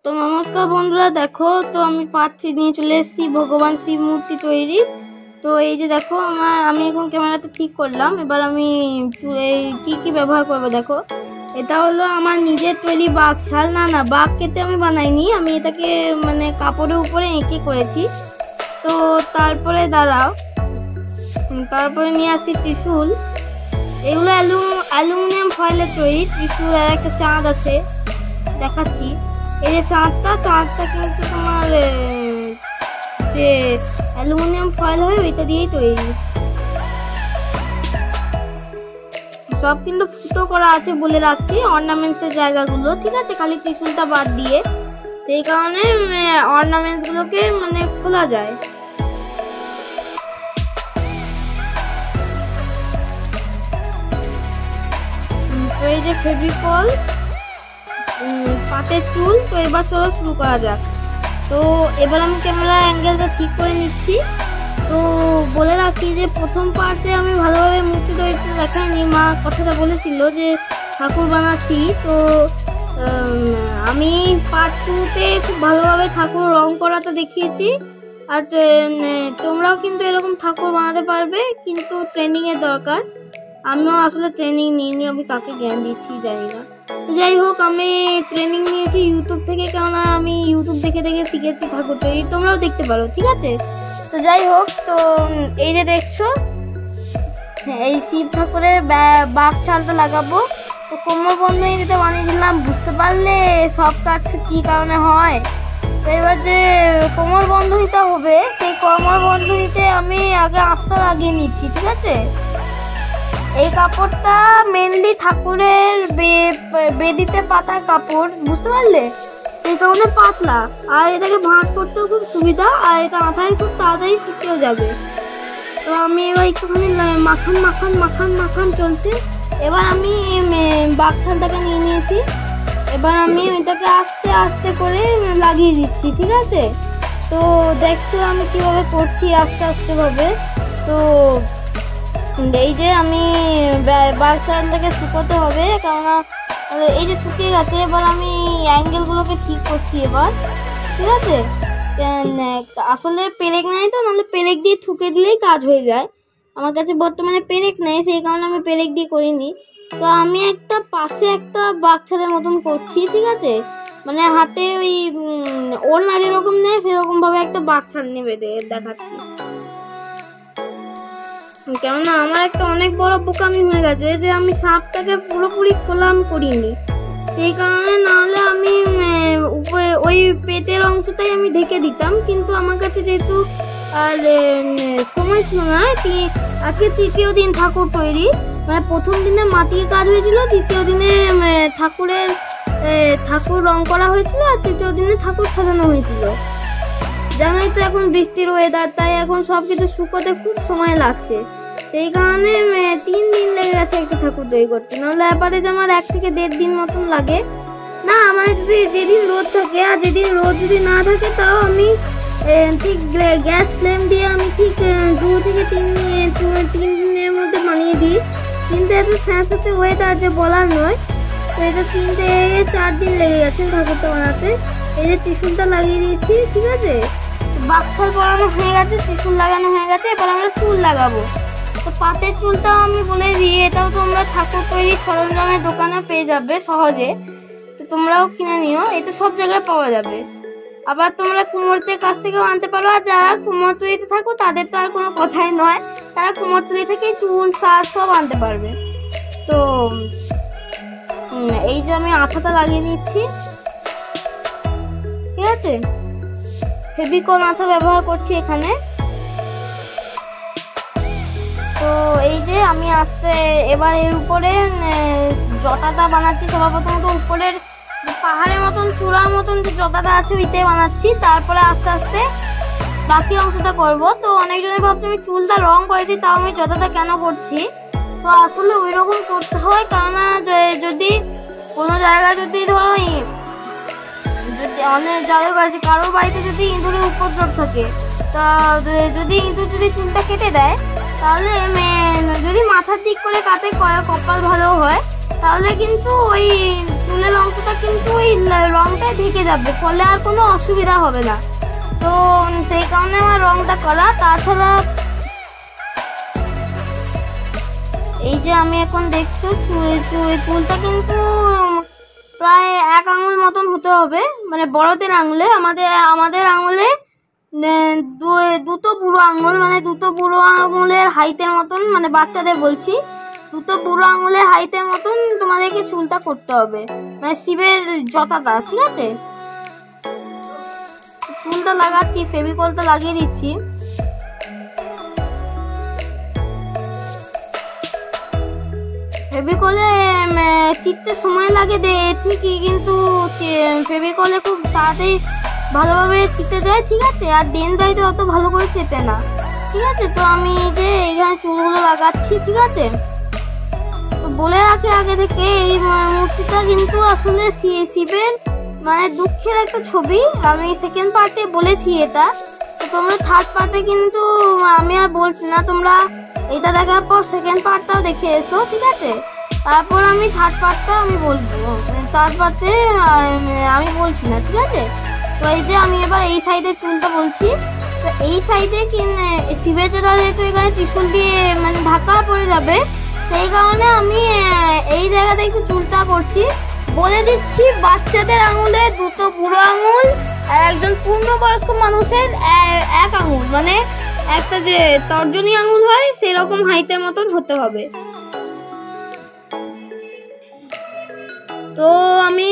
তো নমস্কার বন্ধুরা, দেখো তো আমি পার্ট 3 নিয়ে চলে এসেছি ভগবান শিব মূর্তি তৈরি। তো এই যে দেখো আমি এখন ক্যামেরাতে ঠিক করলাম। এবার আমি কি ব্যবহার করবো দেখো। এটা হলো আমার নিজের তৈরি বাঘ ছাল। না বাঘ কেটে আমি বানাইনি, আমি এটাকে মানে কাপড়ের উপরে এঁকে করেছি। তো তারপরে দাঁড়াও, তারপরে নিয়ে আসি ত্রিশূল। এগুলো অ্যালুমিনিয়াম ফয়েলের তৈরি ত্রিশূল। আর একটা চাঁদ আছে, দেখাচ্ছি। এই যে চাঁদটা কিন্তু তোমার যে অ্যালুমিনিয়াম ফয়েল হয় ওইটা দিয়েই তৈরি। সব কিন্তু ফুটো করা আছে বলে রাখছি, অর্নামেন্টসের জায়গাগুলো, ঠিক আছে, খালি ত্রিশূলটা বাদ দিয়ে। সেই কারণে অর্নামেন্টসগুলোকে মানে খোলা যায়। তো এই যে ফেভিকল, পাতের চুল। তো এবার চলো শুরু করা যাক। তো এবার আমি ক্যামেরা অ্যাঙ্গেলটা ঠিক করে নিচ্ছি। তো বলে রাখি যে প্রথম পার্টে আমি ভালোভাবে মূর্তি তৈরি দেখাইনি। মা কথাটা বলেছিল যে ঠাকুর বানাচ্ছি। তো আমি পার্ট 2-তে খুব ভালোভাবে ঠাকুর রং করাটা দেখিয়েছি। আর তোমরাও কিন্তু এরকম ঠাকুর বানাতে পারবে, কিন্তু ট্রেনিংয়ের দরকার। আমিও আসলে ট্রেনিং নিইনি, আমি কাকে জ্ঞান দিচ্ছি জানি না। তো যাই হোক, আমি ট্রেনিং নিয়েছি ইউটিউব থেকে, কেননা আমি ইউটিউব দেখে শিখেছি ঠাকুর তৈরি। তোমরাও দেখতে পারো, ঠিক আছে। তো যাই হোক, তো এই যে দেখছো, এই শিব ঠাকুরের বাঘ ছালটা লাগাবো। তো কোমর বন্ধনী যেটা বানিয়েছিলাম, বুঝতে পারলে সব কাজ কী কারণে হয়। তো এবার যে কোমর বন্ধনীটা হবে, সেই কোমর বন্ধনীতে আমি আগে আস্থা লাগিয়ে নিচ্ছি, ঠিক আছে। এই কাপড়টা মেনলি ঠাকুরের বেদিতে পাতার কাপড়, বুঝতে পারলে, সেই কারণে পাতলা। আর এটাকে ভাঁজ করতেও খুব সুবিধা, আর এটা মাথায় খুব তাড়াতাড়ি শিখেও যাবে। তো আমি এবার একটুখানি মাখান চলছে। এবার আমি বাঘছালটাকে নিয়ে নিয়েছি। এবার আমি ওইটাকে আস্তে আস্তে করে লাগিয়ে দিচ্ছি, ঠিক আছে। তো দেখছো আমি কীভাবে করছি, আস্তে আস্তে ভাবে। তো এই যে আমি বাঘছালটাকে শুকোতে হবে, কেননা এই যে শুকিয়ে গেছে। এবার আমি অ্যাঙ্গেলগুলোকে ঠিক করছি এবার, ঠিক আছে। আসলে পেরেক নেই, তো নাহলে পেরেক দিয়ে ঠুকে দিলেই কাজ হয়ে যায়। আমার কাছে বর্তমানে পেরেক নেই, সেই কারণে আমি পেরেক দিয়ে করিনি। তো আমি একটা পাশে একটা বাঘছালের মতন করছি, ঠিক আছে। মানে হাতে ওই ওড়না যেরকম নেই সেরকমভাবে একটা বাঘছাল নেবে দেখাচ্ছি। কেননা আমার একটা অনেক বড় বোকামি হয়ে গেছে যে আমি সাপটাকে পুরোপুরি খোলাম করিনি, সেই কারণে। নাহলে আমি ওই পেটের অংশটাই আমি ঢেকে দিতাম, কিন্তু আমার কাছে যেহেতু আর সময় ছিল না। আজকে 3য় দিন ঠাকুর তৈরি, মানে প্রথম দিনে মাটির কাজ হয়েছিল, 2য় দিনে ঠাকুর রং করা হয়েছিল, আর 3য় দিনে ঠাকুর সাজানো হয়েছিল। জানোই তো এখন বৃষ্টির ওয়েদার, তাই এখন সব কিছু শুকোতে খুব সময় লাগছে। সেই কারণে 3 দিন লেগে গেছে একটা ঠাকুর তৈরি করতে। নাহলে অ্যাভারেজ আমার 1 থেকে 1.5 দিন মতন লাগে। না, আমার যদি যেদিন রোদ থাকে, আর যেদিন রোদ যদি না থাকে, তাও আমি ঠিক গ্যাস ফ্লেম দিয়ে আমি ঠিক 2 থেকে 3 দিনের মধ্যে বানিয়ে দিই। কিন্তু এত স্যাঁতস্যাঁতে ওয়েদার যে বলার নয়। তো এটা 3 থেকে 4 দিন লেগে গেছে ঠাকুরটা বানাতে। এই যে ত্রিশূলটা লাগিয়ে দিয়েছি, ঠিক আছে। বাঘছাল পরানো হয়ে গেছে, ত্রিশূল লাগানো হয়ে গেছে। এবার আমরা চুল লাগাবো। তো পাতের চুলটাও আমি বলে দিই, এটাও তোমরা ঠাকুর তৈরি সরঞ্জামের দোকানে পেয়ে যাবে সহজে। তো তোমরাও কিনে নিও, এটা সব জায়গায় পাওয়া যাবে। আবার তোমরা কুমোরদের কাছ থেকেও আনতে পারো। আর যারা কুমোরটুলিতে থাকো তাদের তো আর কোনো কথাই নয়, তারা কুমোরটুলি থেকে চুল সাজ সব আনতে পারবে। তো এই যে আমি আঠাটা লাগিয়ে নিচ্ছি, ঠিক আছে। ফেভিকল আঠা ব্যবহার করছি এখানে। তো এই যে আমি এবার এর উপরে জটাটা বানাচ্ছি। সবার প্রথমত উপরের পাহাড়ের মতন চূড়ার মতন যে জটাটা আছে ওইটাই বানাচ্ছি, তারপরে আস্তে আস্তে বাকি অংশটা করব। তো অনেকজনে ভাবছি আমি চুলটা রং করেছি, তাও আমি জটাটা কেন করছি। তো আসলে ওই রকম করতে হয়, কেননা যদি কোনো জায়গায় যদি ধরো অনেক যাদের বাড়িতে কারোর বাড়িতে যদি ইঁদুরের উপদ্রব থাকে, তা যদি ইঁদুর চুলটা কেটে দেয়, তাহলে যদি মাথার দিক করে কাটে, কপাল ভালো হয়, তাহলে কিন্তু ওই চুলের অংশটা কিন্তু ওই রংটাই ঢেকে যাবে, ফলে আর কোনো অসুবিধা হবে না। তো সেই কারণে আমার রংটা করা। তাছাড়া এই যে আমি এখন দেখছো চুলটা কিন্তু প্রায় 1 আঙুল মতন হতে হবে, মানে বড়দের আঙুলে। আমাদের আঙুলে দুটো বুড়ো আঙুল, মানে দুটো বুড়ো আঙুলের হাইটের মতন, মানে বাচ্চাদের বলছি, দুটো বুড়ো আঙুলের হাইটের মতন তোমাদেরকে চুলটা করতে হবে, মানে শিবের জটাটা। ঠিক আছে, চুলটা লাগাচ্ছি, ফেভিকলটা লাগিয়ে দিচ্ছি। ফেভিকলে চিটতে সময় লাগে ঠিকই, কিন্তু ফেভিকলে খুব তাড়াতাড়ি ভালোভাবে চিটে দেয়। ঠিক আছে, আর ডেনড্রাইতে অত ভালো করে চেটে না। ঠিক আছে, তো আমি এই যে এখানে চুলগুলো লাগাচ্ছি। ঠিক আছে, তো বলে রাখি আগে থেকে, এই মূর্তিটা কিন্তু আসলে শিবের মানে দুঃখের একটা ছবি। আমি সেকেন্ড পার্টে বলেছি এটা, তো তোমরা থার্ড পার্টে কিন্তু আমি আর বলছি না, তোমরা এটা দেখার পর সেকেন্ড পার্টটাও দেখে এসো। ঠিক আছে, তারপর আমি থার্ড পার্টটা আমি বলবো, থার্ড পার্টে আমি বলছি না। ঠিক আছে, তো এই যে আমি এবার এই সাইডে চুলটা বলছি। তো এই সাইডে শিবের যেটা যেহেতু এখানে ত্রিশূল দিয়ে মানে ঢাকা পড়ে যাবে, সেই কারণে আমি এই জায়গাতে একটু চুলটা করছি। বলে দিচ্ছি, বাচ্চাদের আঙুলে দুটো বুড়ো আঙুল আর একজন পূর্ণবয়স্ক মানুষের 1 আঙুল, মানে একটা যে তর্জনী আঙুল হয় সেরকম হাইটের মতন হতে হবে। তো আমি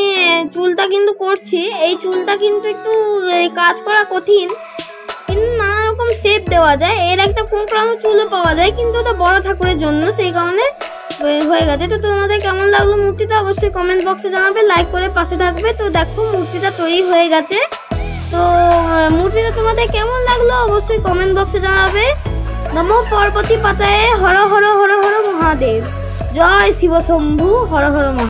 চুলটা কিন্তু করছি। এই চুলটা কিন্তু একটু কাজ করা কঠিন, কিন্তু নানা রকম শেপ দেওয়া যায়। এর একটা কোঁকড়ানো চুলও পাওয়া যায়, কিন্তু ওটা বড় ঠাকুরের জন্য, সেই কারণে হয়ে গেছে। তো তোমাদের কেমন লাগলো মূর্তিটা অবশ্যই কমেন্ট বক্সে জানাবে, লাইক করে পাশে থাকবে। তো দেখো মূর্তিটা তৈরি হয়ে গেছে। তো মূর্তিটা তোমাদের কেমন লাগলো অবশ্যই কমেন্ট বক্সে জানাবে। নমো পার্বতী পাতায়ে, হর হর হর হর মহাদেব, জয় শিব শম্ভু, হর হর মহাদেব।